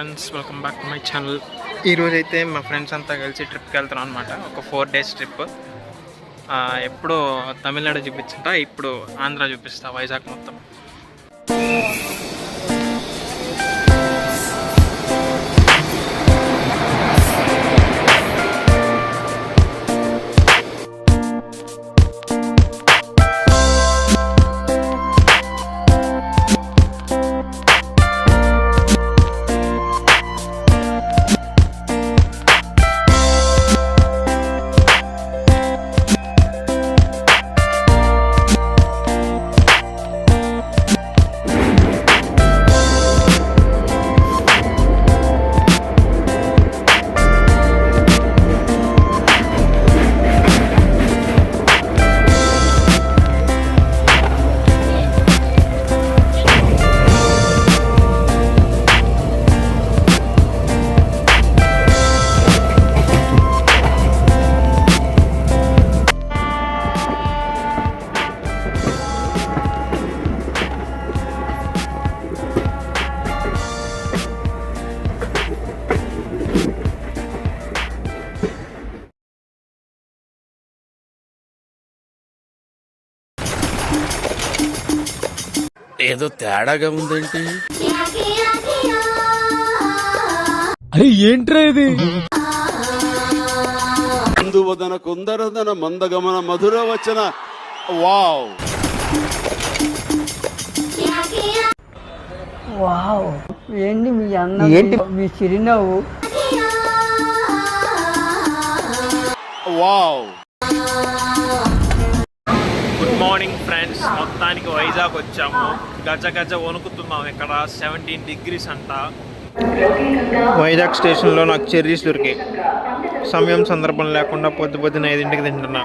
Friends, welcome back to my channel. ఈరోజు అయితే మా ఫ్రెండ్స్ అంతా కలిసి ట్రిప్కి వెళ్తున్నాం అనమాట. ఒక 4 days ట్రిప్. ఎప్పుడు తమిళనాడు చూపించుంటా, ఇప్పుడు ఆంధ్ర చూపిస్తా, వైజాగ్ మొత్తం. ఏదో తేడాగా ఉందేంటి? అరే ఏంట్రా ఇది? అందువదన కుందరదన మందగమన మధుర వచన. వావ్ వావ్, ఏంటి మీ అన్న, ఏంటి మీ చిరునవ్వు? వావ్. గుడ్ మార్నింగ్ ఫ్రెండ్స్, మొత్తానికి వైజాగ్ వచ్చాము. గజ గజ వణుకుతున్నాం. ఇక్కడ 17 degrees అంట. వైజాగ్ స్టేషన్లో నాకు చెర్రీస్ దొరికాయి. సమయం సందర్భం లేకుండా పొద్దున 5ంటికి తింటున్నా.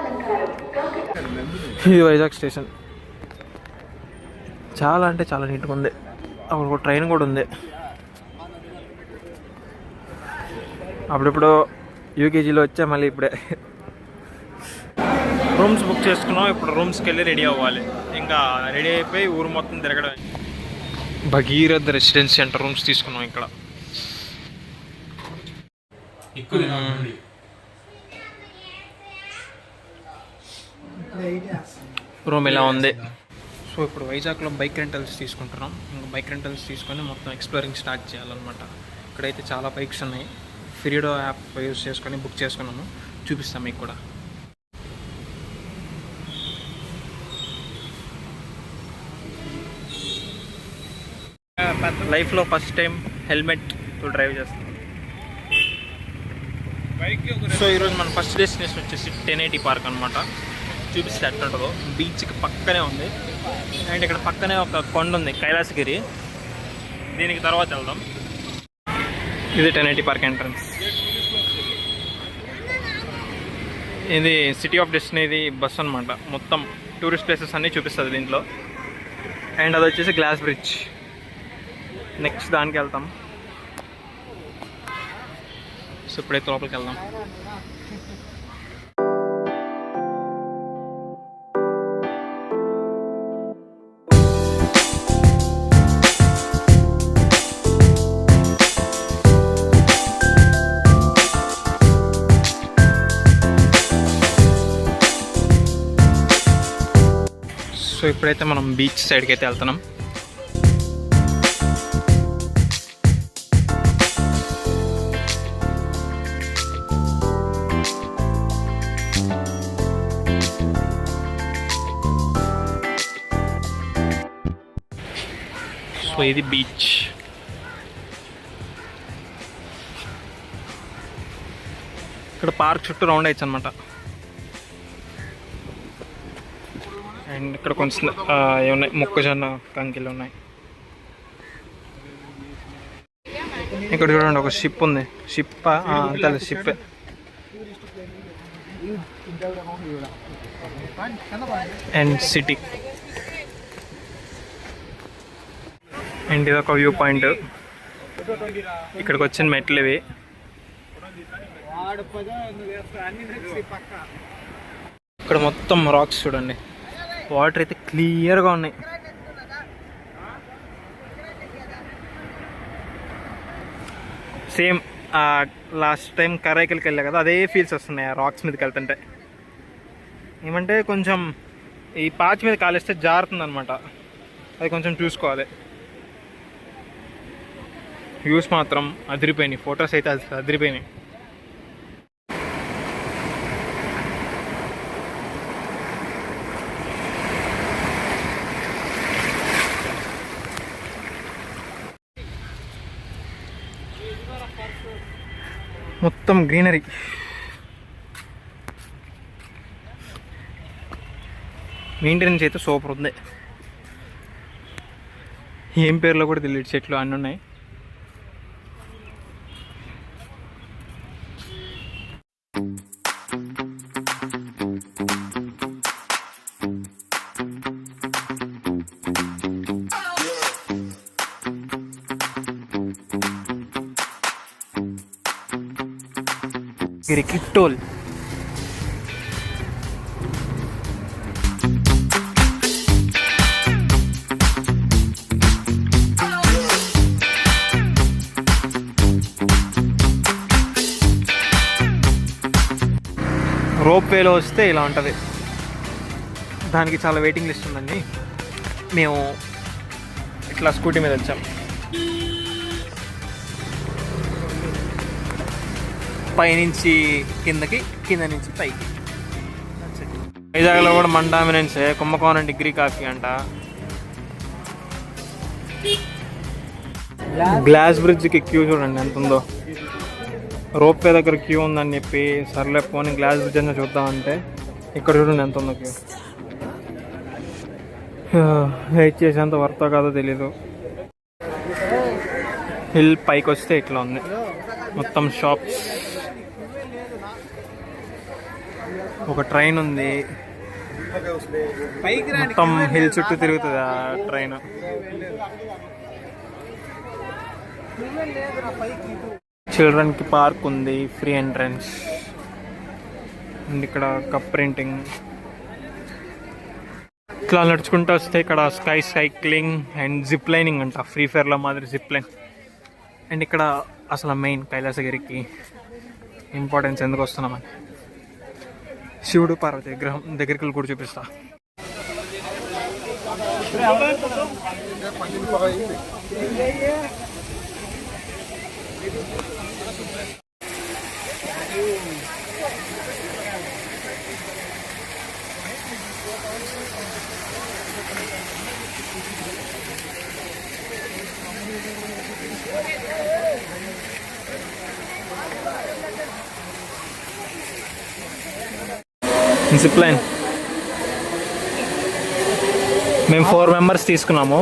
ఇది వైజాగ్ స్టేషన్. చాలా అంటే చాలా నీట్గా ఉంది. అక్కడ ఒక ట్రైన్ కూడా ఉంది. అప్పుడెప్పుడు యూకేజీలో వచ్చా, మళ్ళీ ఇప్పుడే రూమ్స్ బుక్ చేసుకున్నాం. ఇప్పుడు రూమ్స్కి వెళ్ళి రెడీ అవ్వాలి. ఇంకా రెడీ అయిపోయి ఊరు మొత్తం తిరగడం. భగీరథ్ రెసిడెన్సీ అంటే రూమ్స్ తీసుకున్నాం ఇక్కడ. రూమ్ ఇలా ఉంది. సో ఇప్పుడు వైజాగ్లో బైక్ రెంటల్స్ తీసుకుంటున్నాం. ఇంకా బైక్ రెంటల్స్ తీసుకొని మొత్తం ఎక్స్ప్లోరింగ్ స్టార్ట్ చేయాలన్నమాట. ఇక్కడైతే చాలా బైక్స్ ఉన్నాయి. ఫిరిడో యాప్ యూజ్ చేసుకొని బుక్ చేసుకున్నాము. చూపిస్తాం మీకు కూడా. లైఫ్లో ఫస్ట్ టైం హెల్మెట్తో డ్రైవ్ చేస్తాం. సో ఈరోజు మన ఫస్ట్ డెస్టినేషన్ వచ్చేసి 1080 పార్క్ అనమాట. చూపిస్తే ఎట్లుంటుందో. బీచ్కి పక్కనే ఉంది. అండ్ ఇక్కడ పక్కనే ఒక కొండ ఉంది, కైలాసగిరి. దీనికి తర్వాత వెళ్దాం. ఇది 1080 పార్క్ ఎంట్రన్స్. ఇది సిటీ ఆఫ్ డెస్టినీ, ఇది బస్ అనమాట. మొత్తం టూరిస్ట్ ప్లేసెస్ అన్నీ చూపిస్తుంది దీంట్లో. అండ్ అది వచ్చేసి గ్లాస్ బ్రిడ్జ్. నెక్స్ట్ దానికి వెళ్తాం. సో ఇప్పుడైతే లోపలికి వెళ్దాం. సో ఇప్పుడైతే మనం బీచ్ సైడ్కి అయితే వెళ్తున్నాం. సో ఇది బీచ్. ఇక్కడ పార్క్ చుట్టూ రౌండ్ అయ్యచ్చు అనమాట. అండ్ ఇక్కడ కొంచెం ఏమున్నాయి, మొక్కజొన్న కంకిలు ఉన్నాయి. ఇక్కడ చూడండి, ఒక షిప్ ఉంది. షిప్ అంతే, షిప్. And city. అండ్ ఇది ఒక వ్యూ పాయింట్. ఇక్కడికి వచ్చిన మెట్లు ఇవి. ఇక్కడ మొత్తం రాక్స్ చూడండి. వాటర్ అయితే క్లియర్గా ఉన్నాయి. సేమ్ లాస్ట్ టైం కరైకల్కి వెళ్ళా కదా, అదే ఫీల్స్ వస్తున్నాయి ఆ రాక్స్ మీదకి వెళ్తుంటే. ఏమంటే కొంచెం ఈ పాచ్ మీద కాలేస్తే జారుతుంది అనమాట, అది కొంచెం చూసుకోవాలి. వ్యూస్ మాత్రం అదిరిపోయినాయి, ఫొటోస్ అయితే అదిరిపోయినాయి. మొత్తం గ్రీనరీ. మెయింటెనెన్స్ అయితే సూపర్ ఉంది. ఏం పేర్లో కూడా తెలియదు, చెట్లు అన్నీ ఉన్నాయి. గిరికిట్టోల్ రోప్ వేలో వస్తే ఇలా ఉంటుంది. దానికి చాలా వెయిటింగ్ లిస్ట్ ఉందండి. మేము ఇట్లా స్కూటీ మీద వచ్చాం. పైనుంచి కిందకి, కింద నుంచి పైకి. వైజాగ్లో కూడా మన డామినెన్సే, కుంభకోణం డిగ్రీ కాఫీ అంట. గ్లాస్ బ్రిడ్జ్కి క్యూ చూడండి ఎంత ఉందో. రోప్ వే దగ్గర క్యూ ఉందని చెప్పి సర్లే పోనీ గ్లాస్ బ్రిడ్జ్ అన్న చూద్దామంటే ఇక్కడ చూడండి ఎంత ఉందో క్యూ. వెయిట్ చేసేంత వర్తో కాదో తెలీదు. హిల్ పైకి వస్తే ఇట్లా ఉంది, మొత్తం షాప్స్. ఒక ట్రైన్ ఉంది, మొత్తం హిల్ చుట్టూ తిరుగుతుంది ఆ ట్రైన్. చిల్డ్రన్కి పార్క్ ఉంది, ఫ్రీ ఎంట్రన్స్. అండ్ ఇక్కడ కప్ ప్రింటింగ్. ఇట్లా నడుచుకుంటూ వస్తే ఇక్కడ sky cycling and zip lining అంట, ఫ్రీ ఫైర్లో మాదిరి జిప్ లైన్. అండ్ ఇక్కడ అసలు మెయిన్ కైలాసగిరికి ఇంపార్టెన్స్ ఎందుకు వస్తున్నామని, శివుడు పార్వతి విగ్రహం దగ్గరికి కూడా చూపిస్తా. జిప్ లైన్ మేము 4 మెంబర్స్ తీసుకున్నాము.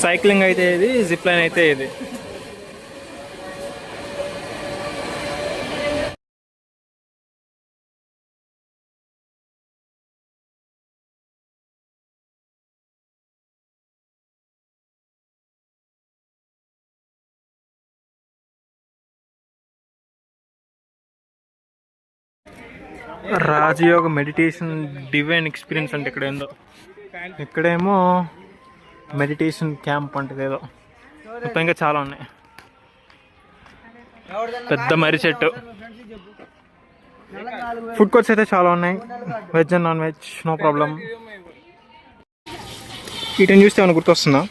సైక్లింగ్ అయితే ఇది, జిప్ లైన్ అయితే ఇది. రాజయోగ మెడిటేషన్ డివైన్ ఎక్స్పీరియన్స్ అంటే ఇక్కడ ఏందో, ఇక్కడేమో మెడిటేషన్ క్యాంప్ అంటే ఏదో. మొత్తం ఇంకా చాలా ఉన్నాయి. పెద్ద మర్రి చెట్టు. ఫుడ్ కోర్ట్స్ అయితే చాలా ఉన్నాయి, veg and non veg, no problem. వీటిని చూస్తే ఏమైనా గుర్తొస్తుందా?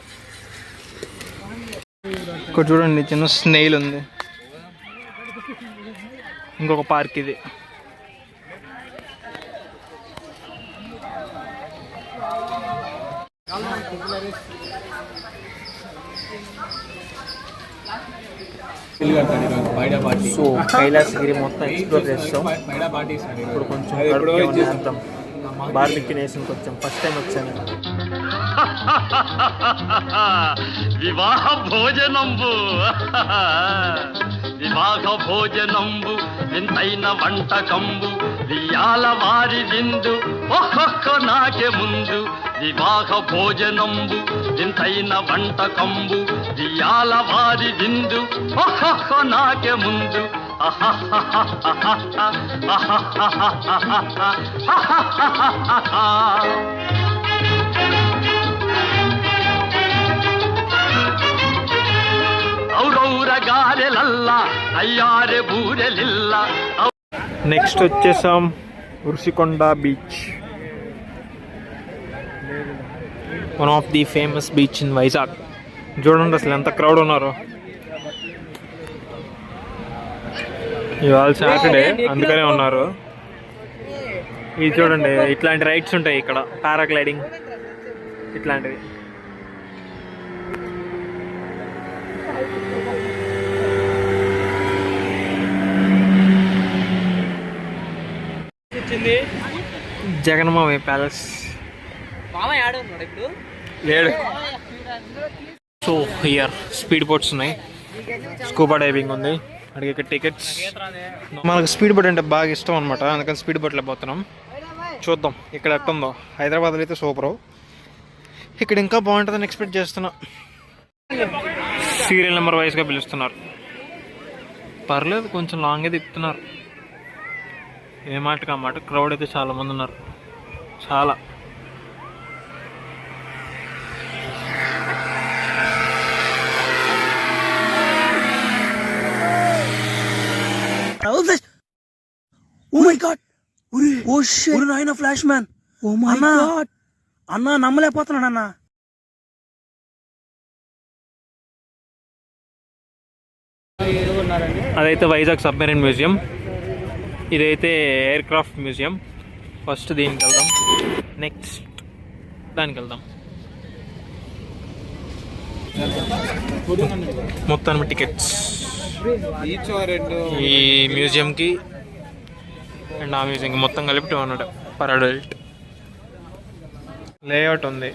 ఇక్కడ చూడండి చిన్న స్నేల్ ఉంది. ఇంకొక పార్క్ ఇది. సో కైలాసగిరి మొత్తం ఎక్స్ప్లోర్ చేస్తాం. ఇప్పుడు కొంచెం బార్బిక్యూ నేషన్కి వచ్చాం, ఫస్ట్ టైం వచ్చాను. వివాహ భోజనంబు వివాహ భోజనంబు వింతైన వంటకంబు వియాల వారి విందు ఒక్కొక్క నాకే ముందు. వివాహ భోజనంబు వింతైన వంటకంబు వియాల వారి విందు ఒక్కొక్క నాకే ముందు. ఔరౌర గారెలల్ల అయ్యారే బూరెలిల్ల నెక్స్ట్ వచ్చేసాం Rushikonda beach, one of the famous beach in Vizag. చూడండి అసలు ఎంత క్రౌడ్ ఉన్నారో. ఇవాళ సాటర్డే అందుకనే ఉన్నారు. ఇది చూడండి, ఇట్లాంటి రైడ్స్ ఉంటాయి ఇక్కడ, పారాగ్లైడింగ్ ఇట్లాంటివి. జగన్మావయ్య ప్యాలెస్ లేడు. సో హియర్ స్పీడ్ బోట్స్ ఉన్నాయి, స్కూబా డైవింగ్ ఉంది. అడిగి ఇక్కడ టికెట్స్. మనకు స్పీడ్ బోట్ అంటే బాగా ఇష్టం అనమాట, అందుకని స్పీడ్ బోట్లో పోతున్నాం. చూద్దాం ఇక్కడ ఎట్టుందో. హైదరాబాద్లో అయితే సూపరు, ఇక్కడ ఇంకా బాగుంటుందని ఎక్స్పెక్ట్ చేస్తున్నా. సీరియల్ నెంబర్ వైజ్గా పిలుస్తున్నారు. పర్లేదు, కొంచెం లాంగే తిప్పుతున్నారు. ఏ మాటకి ఆ మాట. క్రౌడ్ అయితే చాలా మంది ఉన్నారు, చాలా. Oh my god, oh shit, నాయనా flash man. Oh my god అన్నా, నమ్మలేకపోతున్నాను అన్నా. అదైతే వైజాగ్ సబ్మెరీన్ మ్యూజియం, ఇదైతే ఎయిర్ క్రాఫ్ట్ మ్యూజియం. ఫస్ట్ దీనికి వెళ్దాం, నెక్స్ట్ దానికి వెళ్దాం. మొత్తం టికెట్స్ ఈ మ్యూజియంకి అండ్ ఆ మ్యూజియంకి మొత్తం కలిపి 200 పర్ అడల్ట్. లేఅవుట్ ఉంది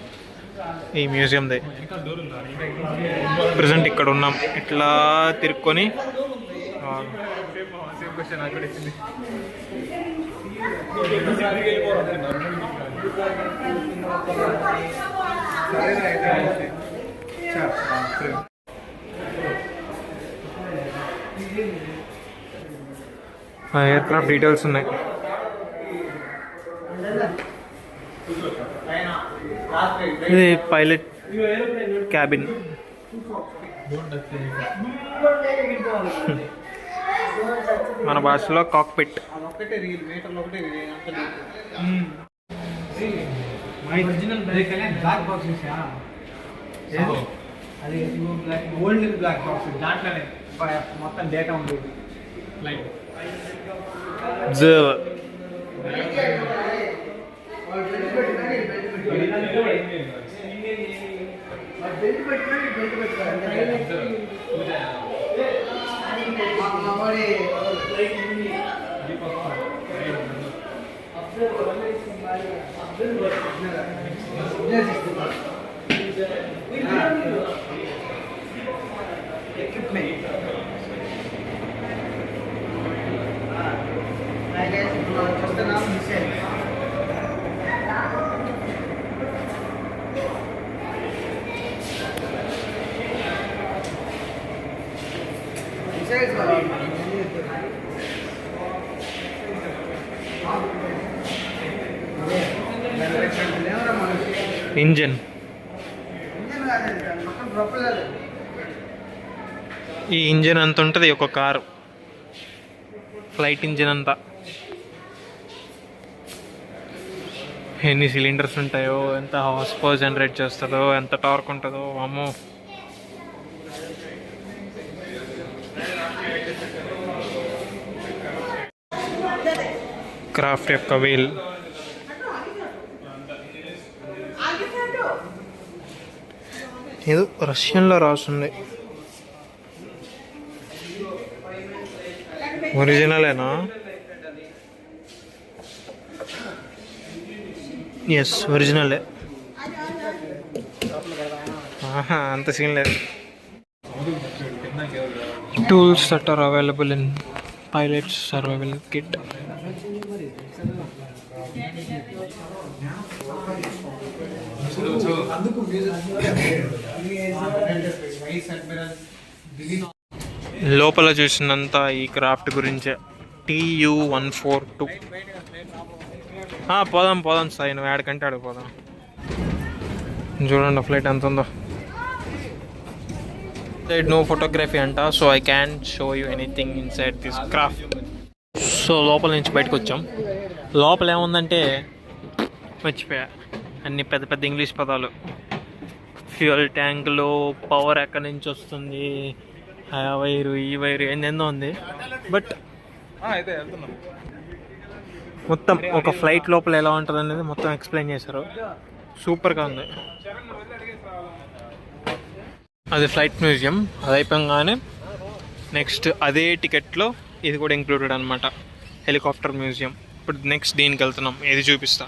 ఈ మ్యూజియంది. ప్రజెంట్ ఇక్కడ ఉన్నాం, ఇట్లా తిరుక్కొని ఎయిర్ క్రాఫ్ట్ డీటెయిల్స్ ఉన్నాయి. ఇది పైలట్ క్యాబిన్. మన భాషలో కాక్పిట్. అది ఓల్డ్ బ్లాక్ బాక్స్, దాంట్లోనే మొత్తం డేటా ఉండేది. Light observer. ఇంజన్. ఈ ఇంజన్ అంత ఉంటుంది ఒక కారు, ఫ్లైట్ ఇంజిన్ అంతా. ఎన్ని సిలిండర్స్ ఉంటాయో, ఎంత హార్స్ పవర్ జనరేట్ చేస్తుందో, ఎంత టార్క్ ఉంటుందో అమ్మో. క్రాఫ్ట్ యొక్క వీల్. ఏదో రష్యన్లో రాస్తుంది. ఒరిజినలేనా? ఎస్, ఒరిజినలే. అంత సీన్ లేదు. Tools that are available in pilots survival kit. లోపల చూసినంత ఈ క్రాఫ్ట్ గురించే. TU142. పోదాం సాయి, నువ్వు ఏడకంటే ఆడికి పోదాం. చూడండి ఫ్లైట్ ఎంత ఉందో. నో ఫోటోగ్రఫీ అంట, so I can show you anything inside this craft. So లోపల నుంచి బయటకు వచ్చాం. లోపల ఏముందంటే మర్చిపోయా, అన్ని పెద్ద పెద్ద ఇంగ్లీష్ పదాలు. ఫ్యూయల్ ట్యాంకులో పవర్ ఎక్కడి నుంచి వస్తుంది, ఆ వైరు ఈ వైరు ఏందేందో ఉంది. బట్ అయితే వెళ్తున్నాం. మొత్తం ఒక ఫ్లైట్ లోపల ఎలా ఉంటుంది అనేది మొత్తం ఎక్స్ప్లెయిన్ చేశారు. సూపర్గా ఉంది. అది ఫ్లైట్ మ్యూజియం. అది అయిపోగానే నెక్స్ట్ అదే టికెట్లో ఇది కూడా ఇంక్లూడెడ్ అనమాట, హెలికాప్టర్ మ్యూజియం. ఇప్పుడు నెక్స్ట్ దీనికి వెళ్తున్నాం, ఇది చూపిస్తా.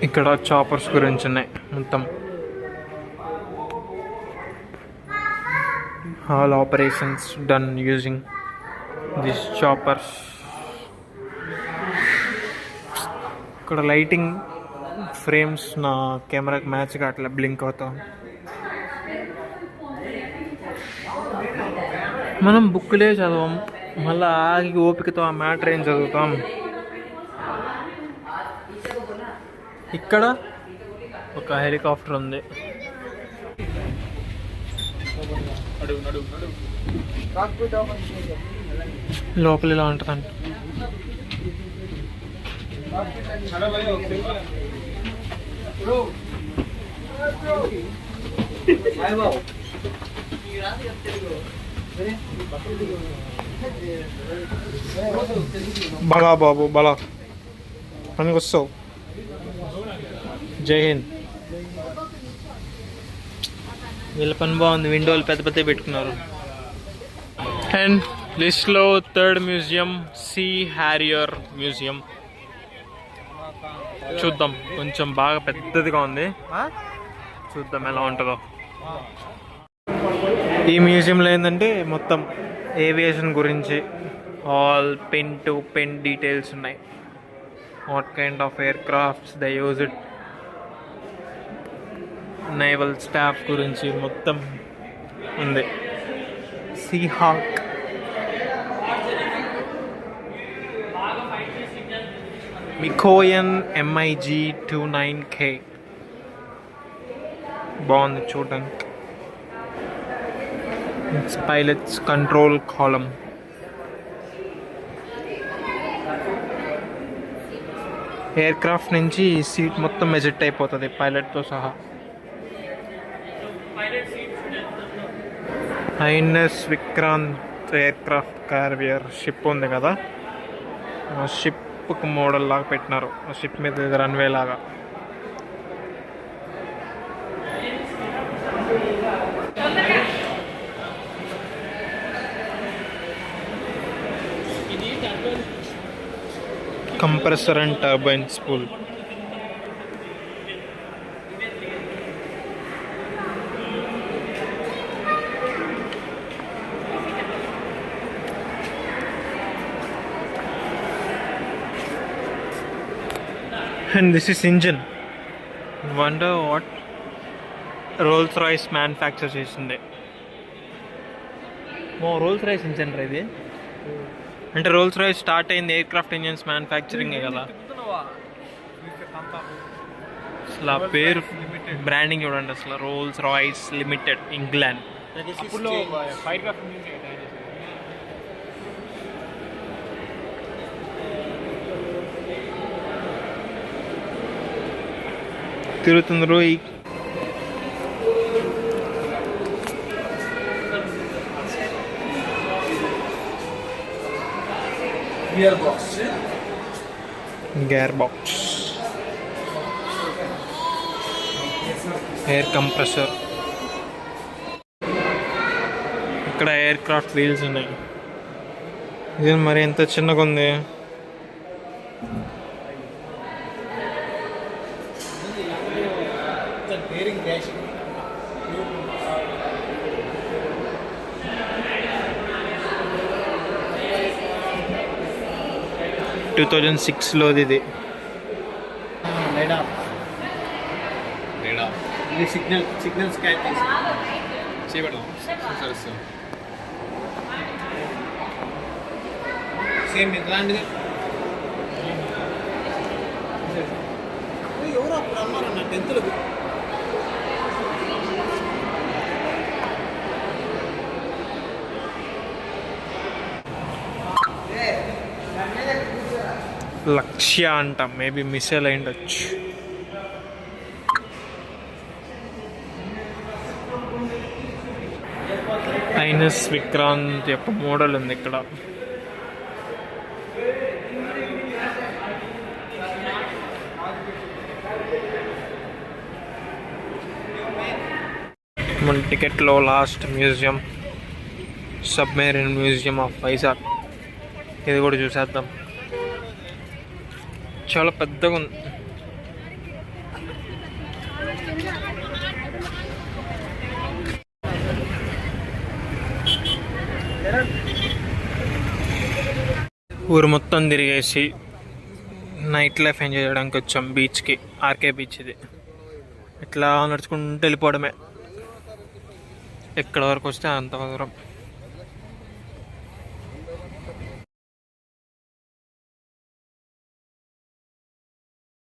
ఇక్కడ చాపర్స్ గురించి ఉన్నాయి మొత్తం. All operations done using this choppers. ఇక్కడ లైటింగ్ ఫ్రేమ్స్ నా కెమెరాకి మ్యాచ్ కావట్లే, బ్లింక్ అవుతాం. మనం బుక్లే చదవం, మళ్ళీ ఆగి ఓపికతో ఆ మ్యాటర్ ఏం చదువుతాం. ఇక్కడ ఒక హెలికాప్టర్ ఉంది. లోపల ఇలా ఉంటుందంట. బలా బాబు బలా పనికి వస్తావు. జై హింద్. వీళ్ళ పని బాగుంది, విండోలు పెద్ద పెద్ద పెట్టుకున్నారు. అండ్ లిస్ట్లో third museum sea harrier museum. చూద్దాం, కొంచెం బాగా పెద్దదిగా ఉంది, చూద్దాం ఎలా ఉంటుందో. ఈ మ్యూజియంలో ఏంటంటే మొత్తం ఏవియేషన్ గురించి all pen to pen details ఉన్నాయి. What kind of aircrafts they use it, naval staff గురించి మొత్తం ఉంది. Seahawk, Mikoyan MiG-29K. బాగుంది చూడడానికి. Pilots control column. Aircraft నుంచి సీట్ మొత్తం ఎజెక్ట్ అయిపోతుంది పైలట్తో సహా. INS Vikrant aircraft carrier ship ఉంది కదా, ఆ షిప్కి మోడల్ లాగా పెట్టినారు. ఆ షిప్ మీద రన్వే లాగా. Compressor and turbine spool. And this is engine. Wonder what Rolls Royce manufacture చేసింది. రోల్స్ రాయిస్ ఇంజన్ రా ఇది. అంటే రోల్స్ రాయిస్ స్టార్ట్ అయింది ఎయిర్ క్రాఫ్ట్ ఇంజన్స్ మ్యానుఫ్యాక్చరింగే కదా. అసలు ఆ పేరు బ్రాండింగ్ చూడండి అసలు, రోల్స్ రాయిస్ లిమిటెడ్, ఇంగ్లాండ్. తిరుగుతుంది రోయి. Gear box, air compressor. ఇక్కడ ఎయిర్ క్రాఫ్ట్ వీల్స్ ఉన్నాయి. ఇది మరి ఎంత చిన్నగా ఉంది. (2006) ఇది. ఇది సిగ్నల్ స్కాన్ సేమ్ ఇట్లాంటిది. ఎవరు అప్పుడు అమ్మారన్న 10th లక్ష్య అంట, మేబీ మిస్సైల్ అయి ఉండొచ్చు. ఐనస్ విక్రాంత్ యొక్క మోడల్ ఉంది ఇక్కడ. మన టికెట్లో last museum submarine museum of Vizag. ఇది కూడా చూసేద్దాం. చాలా పెద్దగా ఉంది. ఊరు మొత్తం తిరిగేసి నైట్ లైఫ్ ఎంజాయ్ చేయడానికి వచ్చాం బీచ్కి. ఆర్కే బీచ్ ఇది. ఇట్లా నడుచుకుంటూ వెళ్ళిపోవడమే, ఎక్కడ వరకు వస్తే అంత దూరం.